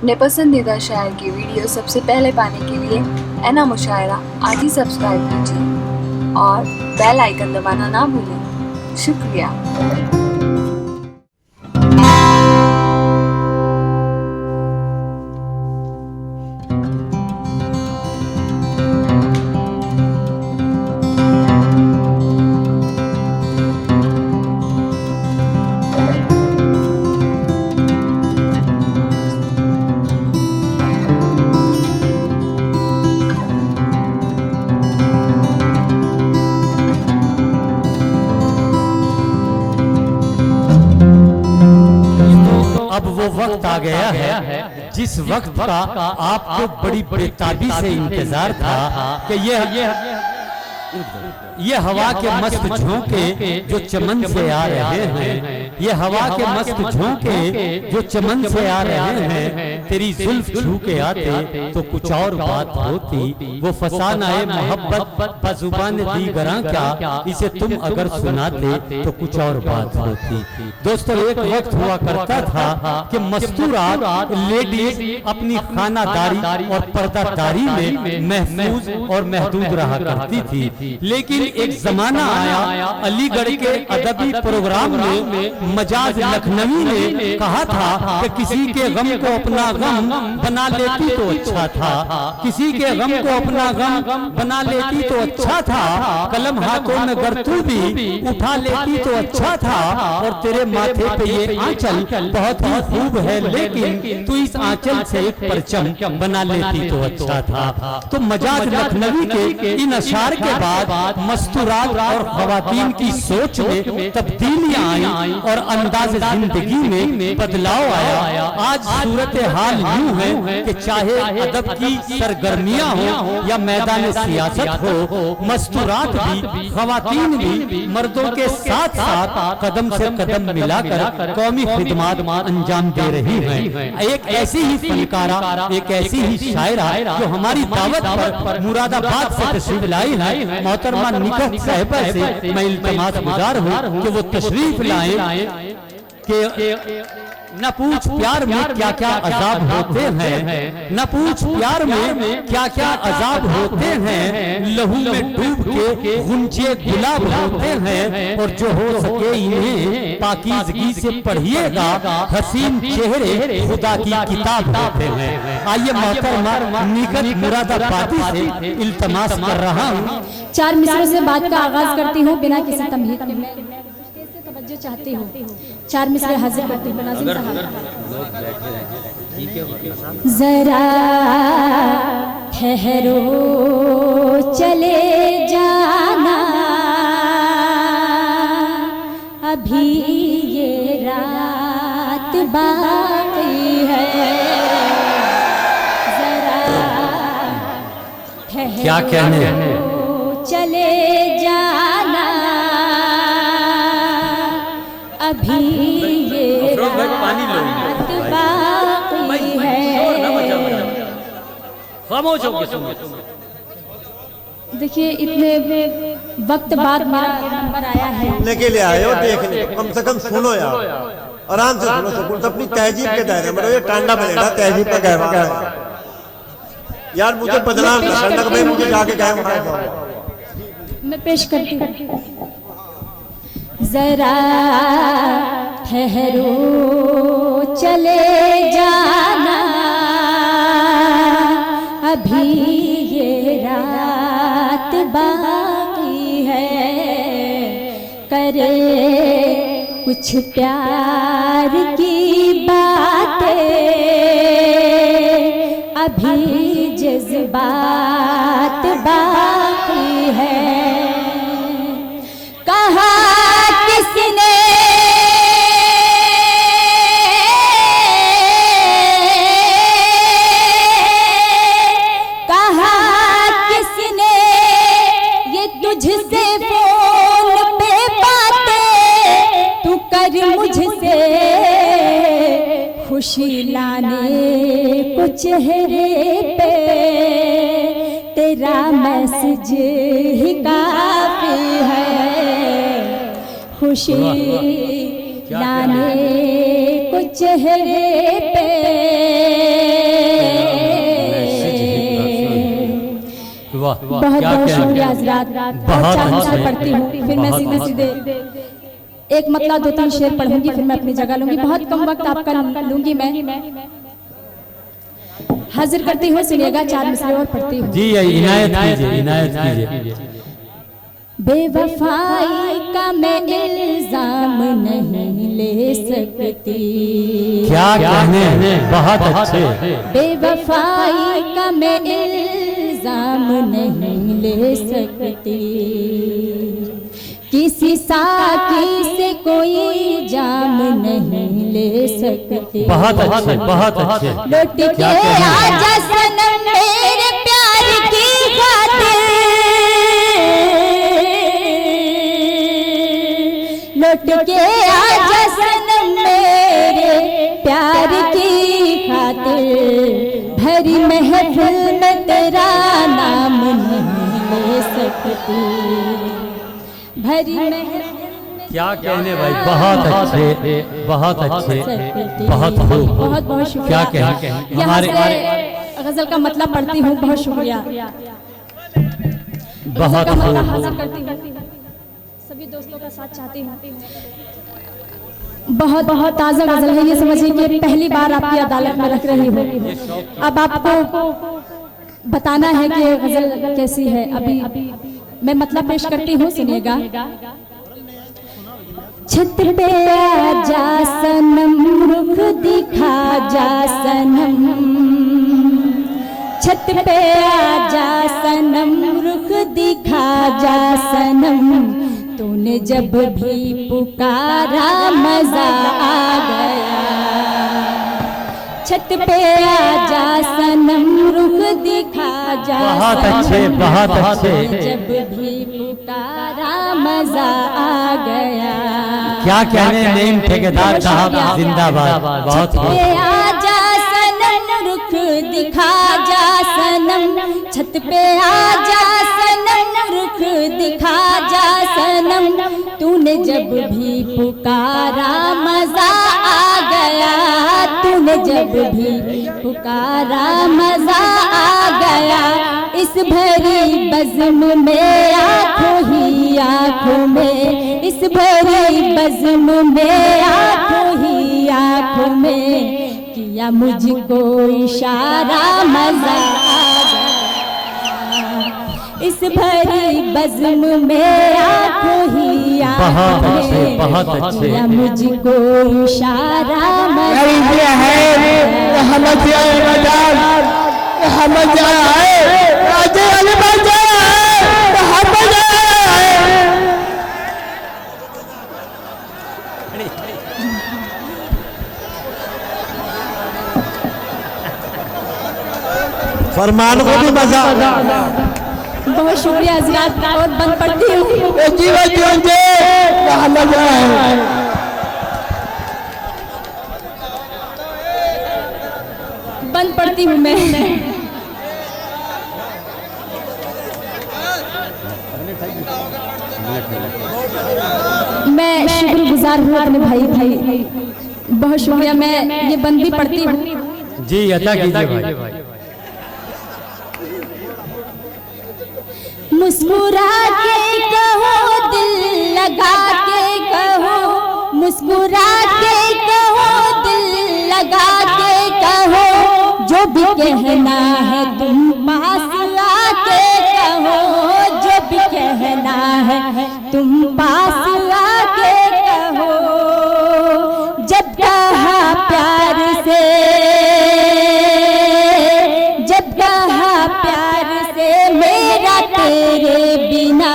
अपने पसंदीदा शायर की वीडियो सबसे पहले पाने के लिए एना मुशायरा आज ही सब्सक्राइब कीजिए और बेल आइकन दबाना ना भूलें। शुक्रिया। अब वो वक्त आ गया है जिस वक्त का आपको बड़ी बेताबी से इंतजार था कि ये हवा के मस्त झोंके जो चमन से आ रहे हैं, ये हवा के मस्त झोंके जो चमन से आ रहे हैं, तेरी जुल्फ छू के आते तो कुछ और बात होती। वो फसाना-ए मोहब्बत बजुबान दीगरा क्या, इसे तुम अगर सुनाते तो कुछ और बात होती। दोस्तों, एक वक्त हुआ करता था कि मस्तूरात लेडीज अपनी खानादारी और पर्दादारी में महफूज और महदूद रहा करती थी, लेकिन एक जमाना आया अलीगढ़ के अदबी प्रोग्राम में मजाज लखनवी ने कहा था कि किसी के गम को अपना गम बना लेती तो अच्छा था, किसी के गम को अपना गम बना लेती तो अच्छा था, कलम हाथों में अगर तू भी उठा लेती तो अच्छा था, और तेरे माथे पे ये आंचल बहुत ही खूब है, लेकिन तू इस आंचल से एक परचम बना लेती तो अच्छा था। तो मजाज लखनवी के इन अशार के बाद मस्तूरात और खवातीन की सोच में तब्दीलियां आई और अंदाज जिंदगी में बदलाव आया। आज सूरत हाल यूं है कि चाहे अदब की सरगर्मियां हो या मैदान सियासत हो, मस्तूरात भी खवातीन भी मर्दों के साथ साथ कदम से कदम मिलाकर कौमी खिदमत अंजाम दे रही हैं। एक ऐसी ही फनकारा, एक ऐसी ही शायरा जो हमारी दावत पर मुरादाबाद से तशरीफ लाई है, मोहतरमा निकहत साहिबा से मैं इल्तिमास गुजार हूँ कि वो तशरीफ लाएं कि न पूछ प्यार में क्या क्या अजाब होते हैं, न पूछ प्यार में क्या क्या अजाब होते हैं, लहू में डूब के गुंजे गुलाब होते हैं, और जो हो सके इन्हें पाकीज़गी से पढ़िएगा, हसीन चेहरे खुदा की किताब होते हैं। आइए मोहतरमा निकहत मुरादाबादी से इल्तिमास कर रहा हूँ। 4 मिसरों से बात का आगाज करती हूँ बिना किसी तमहीद के। मैं तवज्जो चाहती हूँ, 4 मिसरे हाजिर करती हूँ। जरा ठहरो चले जाना, अभी ये रात बाकी है। जरा ठहरो क्या कहने चले जाना, अभी ये रात बाकी है। देखिए, इतने वक्त बाद मेरा नंबर आया है। सुनने के लिए आए हो, देखने कम से कम सुनो यार, आराम से सुनो, सुकून से अपनी तहजीब के दायरे में। ये टांडा बनेगा तहजीब का गहवा है यार, मुझे बदनाम ना करना, भाई मुझे जाके गए। मैं पेश करती हूँ। जरा ठहरो चले जाना, अभी ये रात बाकी है। करे कुछ प्यार की बातें, अभी जज्बात बाकी है। कहा किसने ये तुझसे फोन पे बातें, तू कर मुझसे खुशी लाने को चेहरे पे, तेरा मैसेज ही काफी है। खुशी लाने को चेहरे पे बहुत बहुत शुक्रिया हजरात। बहुत 4 मिसाल पढ़ती हूँ, फिर मैं सीधे सीधे एक मतलब 2-3 शेर पढ़ूंगी, फिर मैं अपनी जगह लूंगी। बहुत कम वक्त आपका लूंगी मैं। हाजिर करती हूँ, सुनिएगा 4 मिसरे और पढ़ती हूँ। जी इनायत कीजिए, इनायत कीजिए। बेवफाई का मैं इल्जाम नहीं ले सकती। क्या कहने हैं, बहुत अच्छे। बेवफाई का मैं इल्जाम नहीं ले सकती। किसी साकी से कोई जाम नहीं ले सकती। बहुत अच्छे, बहुत अच्छे। लौट के आजा सनम मेरे प्यार की खातिर। लौट के आजा सनम मेरे प्यार की खातिर। भरी महफिल में तेरा नाम नहीं ले सकती। भरी महफिल क्या कहने भाई, बहुत अच्छे, बहुत अच्छे, बहुत खूब, बहुत बहुत शुक्रिया। क्या कहने यहाँ से गजल का मतलब पढ़ती हूँ। बहुत शुक्रिया। बहुत गजल का मतलब खूब। हासिल करती हूँ। सभी दोस्तों का साथ चाहती हूँ। बहुत बहुत ताज़ा गजल है। ये समझिए कि पहली बार आपकी अदालत में रख रही हूँ। अब आपको बताना है कि गजल कैसी है। अभी मैं मतलब पेश करती हूँ, सुनिएगा। छत पे आजा सनम रुख दिखा जा सनम। छत पे आजा सनम रुख दिखा जा सनम। तूने जब भी पुकारा मजा आ गया। छत पे आजा सनम रुख दिखा जा बहुत अच्छे, बहुत अच्छे। जब भी पुकारा मजा आ गया। क्या कहने नईम ठेकेदार साहब जिंदाबाद। बहुत छत पे आजा सनम रुख दिखा जा सनम। छत पे आजा सनम रुख दिखा जा सनम। तूने जब भी पुकारा मजा आ गया। तूने जब भी पुकारा मजा आ गया। इस भरी बज़्म में आँखों ही आँखों में। इस भरी बज़्म में आँखों ही आँखों में। किया मुझको इशारा मजा आ गया। इस भरी बज़्म में आँखों ही आँखों में। बहुत अच्छे। किया मुझको इशारा मजा आ फरमान को भी मजा। बहुत शुक्रिया हजरात। और बंद पढ़ती हूँ। बंद पढ़ती हूँ मैं। मैं शुक्रगुजार हूँ अपने भाई। बहुत शुक्रिया। मैं ये बंद भी पढ़ती हूँ। जी अदा कीजिए भाई। मुस्कुरा के कहो दिल लगा के कहो। मुस्कुरा के कहो दिल लगा के कहो। जो भी कहना है तुम पास आके कहो। जो भी कहना है तुम पास आके कहो। जब कहा प्यार से। जब कहा प्यार से मेरा तेरे बिना।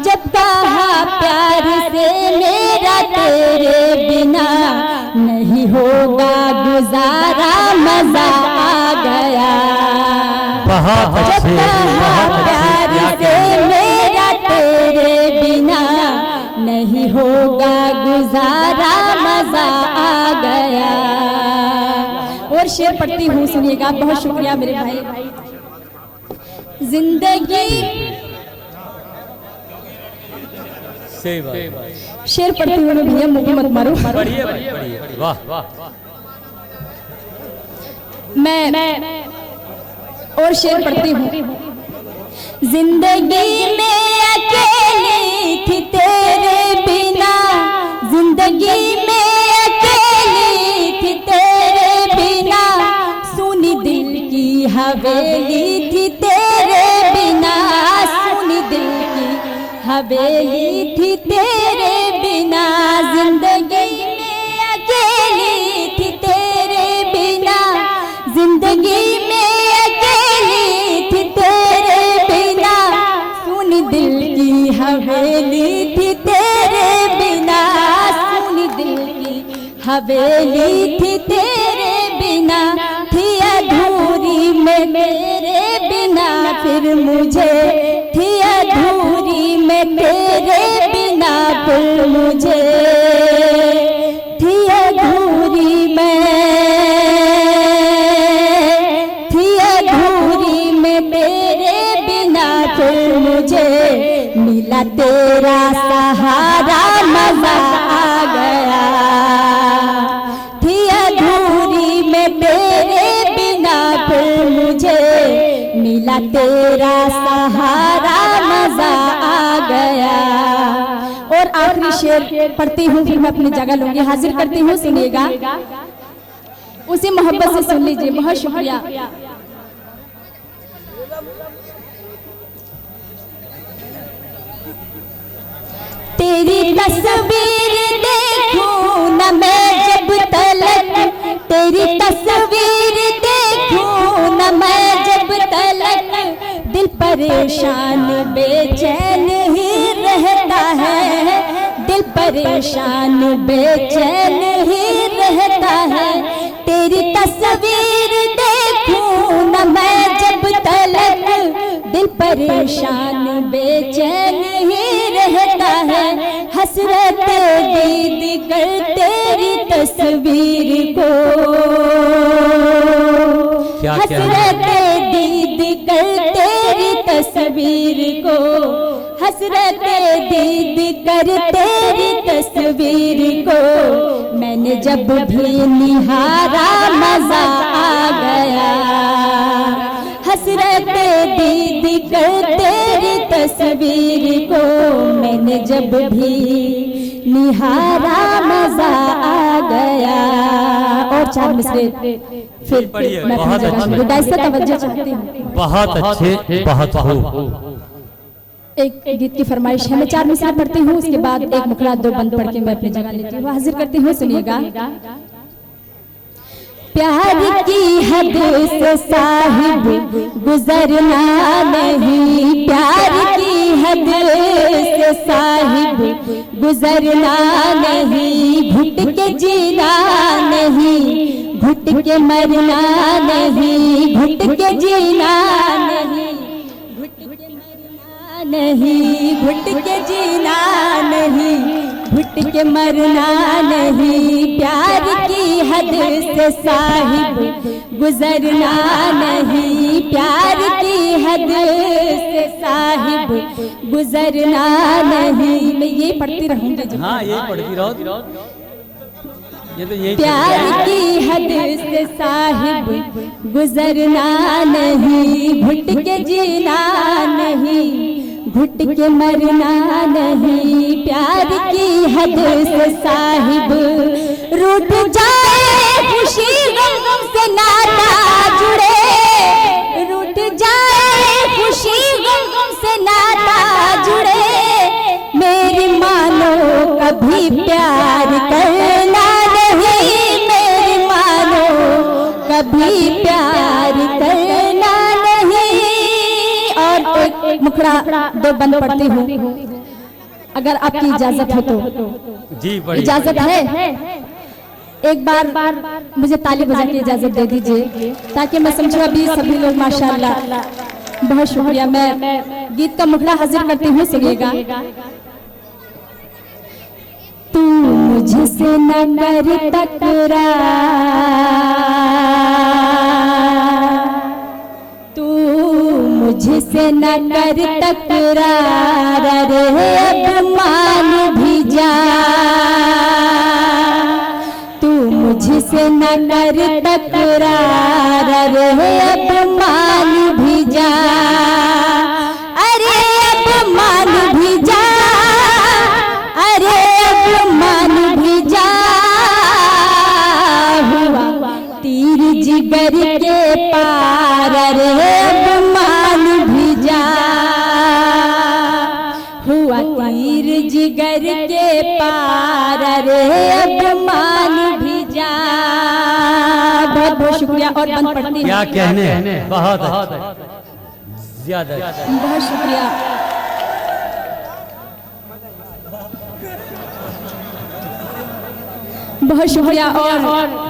जब कहा प्यार से मेरा तेरे बिना। नहीं होगा गुजारा मजा आ गया। बहुत जब अच्छे, कहा प्यार से मेरा तेरे बिना। नहीं होगा गुजारा मजा आ गया। और शेर पढ़ती हूँ, सुनिएगा। बहुत शुक्रिया मेरे भाई। जिंदगी शेर पढ़ती हूँ मैं भैया, मुझे मत मारो। वाह वाह। मैं और शेर पढ़ती हूँ। जिंदगी में अकेली थी तेरे बिना, जिंदगी में अकेली थी तेरे बिना, सुनी दिल की हवेली थी तेरे बिना, सुनी दिल की हवेली थी तेरे बिना, जिंदगी में अकेली थी तेरे बिना, जिंदगी में अकेली थी तेरे बिना, सुनी दिल की हवेली थी तेरे बिना, सुनी दिल की हवेली थी तेरे बिना, थी अधूरी में मेरे बिना फिर मुझे, थी अधूरी में तेरे बिना फिर मुझे, थी अधूरी में, थी अधूरी में तेरे बिना फिर मुझे, मिला तेरा सहारा मजा आ गया, थी अधूरी में तेरे बिना फिर मुझे, मिला तेरा सहारा मजा आ गया। और आखिरी शेर पढ़ती हूँ, फिर मैं अपनी जगह लूंगी, हाजिर करती हूँ, सुनिएगा, उसी मोहब्बत से सुन लीजिए। बहुत शुक्रिया। तेरी तस्वीर देखूं न मैं जब तलक, तेरी तस्वीर देखूं न मैं जब तलक, दिल परेशान बेचैन ही रहता है, दिल परेशान बेचैन ही रहता है, तेरी तस्वीर देखूं न मैं जब तलक, दिल परेशान बेचैन ही रहता है, हसरत दीद कर तेरी तस्वीर को, हसरत दीद कर तेरी तस्वीर को, हसरत दीद कर तेरी तस्वीर को, मैंने जब भी निहारा मजा आ गया, हसरत दीद कर तेरी तस्वीर को, मैंने जब भी निहारा मजा आ गया। और 4 मिसरे फिर मैं गुदाइश से तवज्जो चाहती हूँ। बहुत अच्छे, बहुत खूब। एक गीत की फरमाइश है, मैं 4 मिसरे पढ़ती हूँ, उसके बाद एक मुखड़ा 2 बंद पढ़ के मैं अपनी जगह लेती हूँ, हाजिर करती हूँ, सुनिएगा। प्यार की हद से साहिब गुजरना नहीं, प्यार की हद से साहिब गुजरना नहीं, घुट के जीना नहीं, घुट के मरना नहीं, घुट के जीना नहीं, घुट के मरना नहीं, घुट के जीना नहीं, घुट के मरना नहीं, प्यार की हद से साहिब गुजरना नहीं, प्यार की हद से साहिब गुजरना नहीं। मैं ये पढ़ती रहूंगी। हाँ, ये पढ़ती रहो। ये तो यही प्यार की हद से साहिब गुजरना नहीं, घुट के जीना नहीं, घुट के मरना नहीं, प्यार की हद से साहिब रूठ जाए खुशी गम से नाता जुड़े, रूठ जाए खुशी गम से नाता जुड़े, मेरी मानो कभी प्यार करना नहीं, मेरी मानो कभी प्यार करना नहीं। और एक मुखड़ा 2 बंद पढ़ती हूँ, अगर आपकी इजाजत हो तो। जी, बड़ी इजाजत है? एक बार मुझे ताली बजा के इजाजत दे दीजिए, ताकि मैं समझूं अभी सभी लोग माशाअल्लाह। बहुत शुक्रिया। मैं गीत का मुखड़ा हाजिर करती हूँ, सुनिएगा। तू मुझसे न कर तकरार, तू मुझसे न कर तकरार, रे अब मान भी जा, तू मुझसे न कर तकरार, रे अब मान भी जा, जिगर के पार रे अब मान भी जा, हुआ तीर जिगर के पार रे अब मान भी जा। बहुत बहुत शुक्रिया। और बंद पढ़ती हूँ। क्या कहने, बहुत ज्यादा, बहुत शुक्रिया। बहुत शुक्रिया। और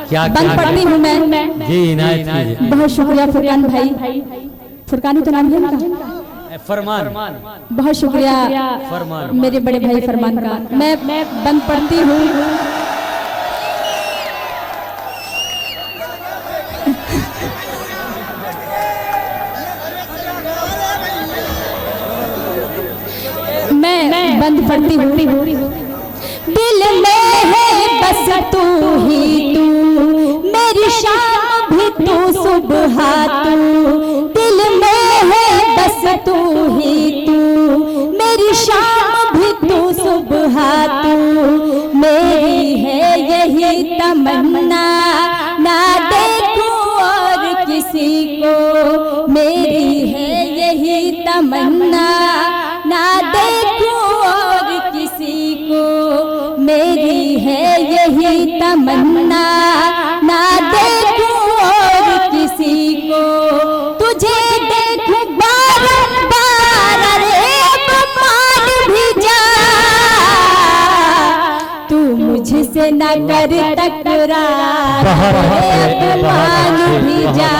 क्या बंद पढ़ती हूँ मैं। जी इनायत कीजिए। बहुत शुक्रिया फुरकान भाई, फुरकान ही तो नाम है इनका, फरमान। बहुत शुक्रिया फरमान, मेरे बड़े भाई फरमान का। मैं बंद पढ़ती हूँ। मैं बंद पढ़ती हूँ। दिल में है बस तू ही तू, मेरी शाम भी तू सुबह तू। दिल में है बस तू ही तू, मेरी शाम भी तू सुबह तू। मेरी है यही तमन्ना, ना देखूं और किसी को। मेरी है यही तमन्ना, ना देखूं और किसी को। मेरी है यही तमन्ना, ना देखूं और किसी को। तुझे देखूं बारंबार रे अब मान भी जा, तू मुझसे न कर तकरार रे अब मान भी जा।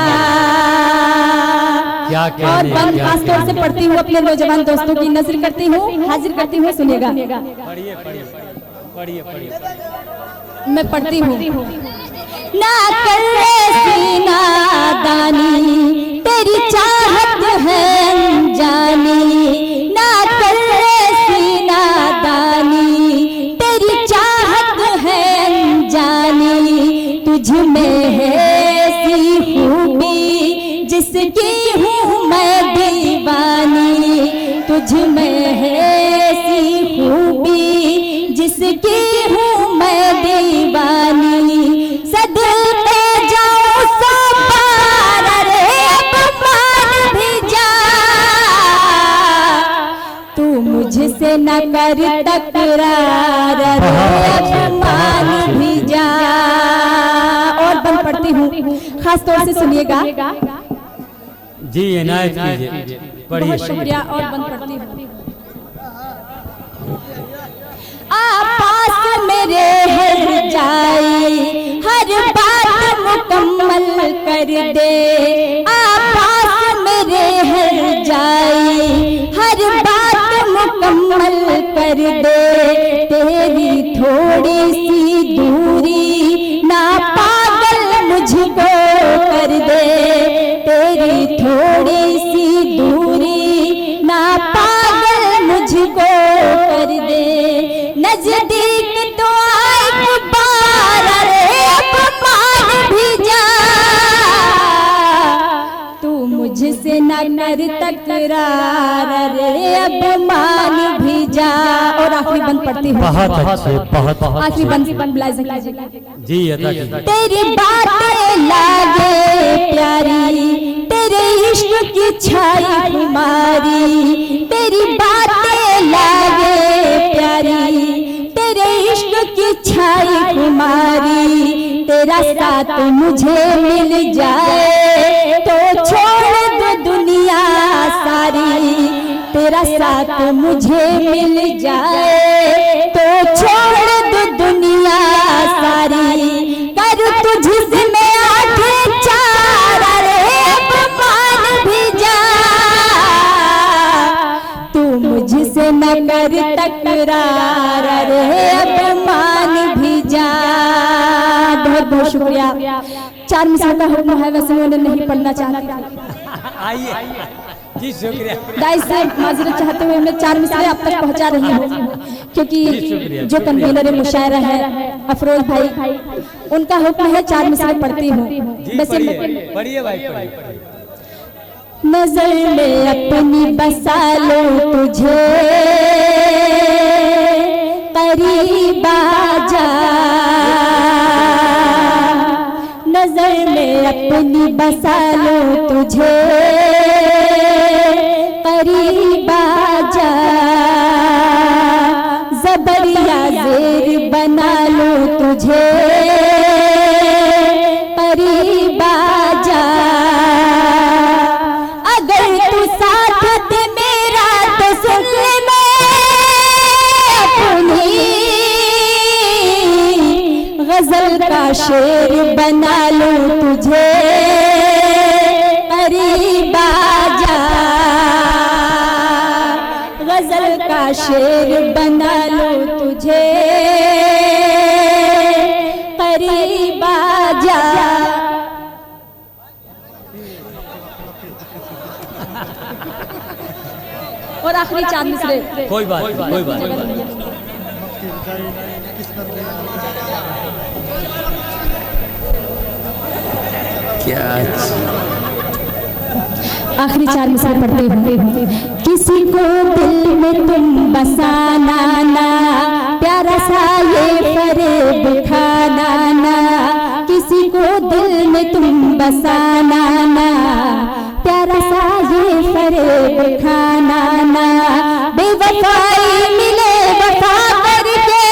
और बंद खास तौर से पढ़ती हूँ, अपने नौजवान दोस्तों की नजर करती हूँ, हाजिर करती हूँ, सुनिएगा। मैं पढ़ती हूँ। ना कर सीना दानी, तेरी चाहत है अनजानी। ना कर सीना दानी, तेरी चाहत है अनजानी। तुझ में है ऐसी खूबी जिसकी हूँ मैं दीवानी। तुझ में है ऐसी खूबी जिसकी हूँ मैं दीवानी। सदके जाऊं सो पार रे अब मान भी जा, तू मुझसे न कर तकरार रे अब मान भी जा। और बंद पढ़ती हूँ, खास तौर से सुनिएगा। जी इनायत कीजिए, पढ़िए। बहुत शुक्रिया। और बंद पढ़ती हूँ। पास मेरे हर जाए, हर बात मुकम्मल कर दे। पास मेरे हर जाए, हर बात मुकम्मल कर दे। तेरी थोड़ी सी दूरी ना पागल मुझको कर दे। तेरी थोड़ी सी दूरी ना पागल मुझको कर दे। नजदीक तो आए बार रे अब मान भी जा, तू मुझसे न कर तकरार रे अब मान भी जा। और आखिरी बंद पढ़ती हूँ। बहुत अच्छे, बहुत आखिरी बंद ब्लाइज जी अदा कीजिए। तेरी बातें लागे प्यारी, तेरे इश्क की छाई तुम्हारी। तेरी बातें लागे प्यारी, तेरे इश्क की छाई तुम्हारी। तेरा साथ मुझे मिल जाए तो छोड़ दो दुनिया सारी। तेरा साथ मुझे मिल जाए तो छोड़ दो दुनिया सारी। कर तुझसे मैं आंखें चार रे अब मान भी जा, तू मुझसे न कर तकरार रे अब मान भी जा। बहुत बहुत शुक्रिया। 4 मिसरों का हुक्म है, वैसे उन्हें नहीं पढ़ना चाहती। आइए जी, शुक्रिया। गाइस से माजरत चाहते हुए मैं 4 मिसरे आप तक पहुंचा रही हूँ, क्योंकि जो कन्वीनर मुशायरा है अफरोज भाई, उनका हुक्म है 4 मिसरे पढ़ती हूँ। वैसे पढ़िए भाई, पढ़िए। नजर में अपनी बसा लो तुझे, करीब आ जा। नजर में अपनी बसा लो तुझे, करीब आजा, जबरिया जेर बना लो तुझे, करीब आजा। अगर तू साथ दे मेरा तो सुन ले मैं अपनी गजल का शेर बना लो तुझे, करीब आजा, गजल का शेर बना लो तुझे, करीब आजा। और आखिरी चांद मिसरे। कोई बात कोई बात। क्या आखिरी चार मिसरे पढ़ते हुए, किसी को दिल में तुम बसाना ना, प्यारा सा ये फरेब खाना ना, किसी को दिल में तुम बसाना ना, प्यारा सा ये फरेब खाना ना। बेवफाई मिले वफा करके,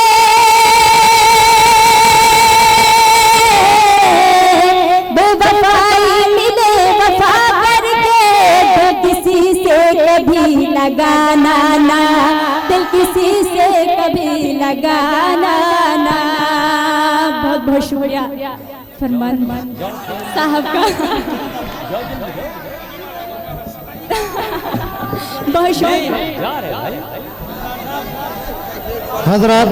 बेवफाई मिले वफा करके, दिल किसी से कभी लगाना ना, दिल किसी से कभी लगाना ना। बहुत बहुत शुक्रिया फरमान साहब का, बहुत शुक्रिया। हजरात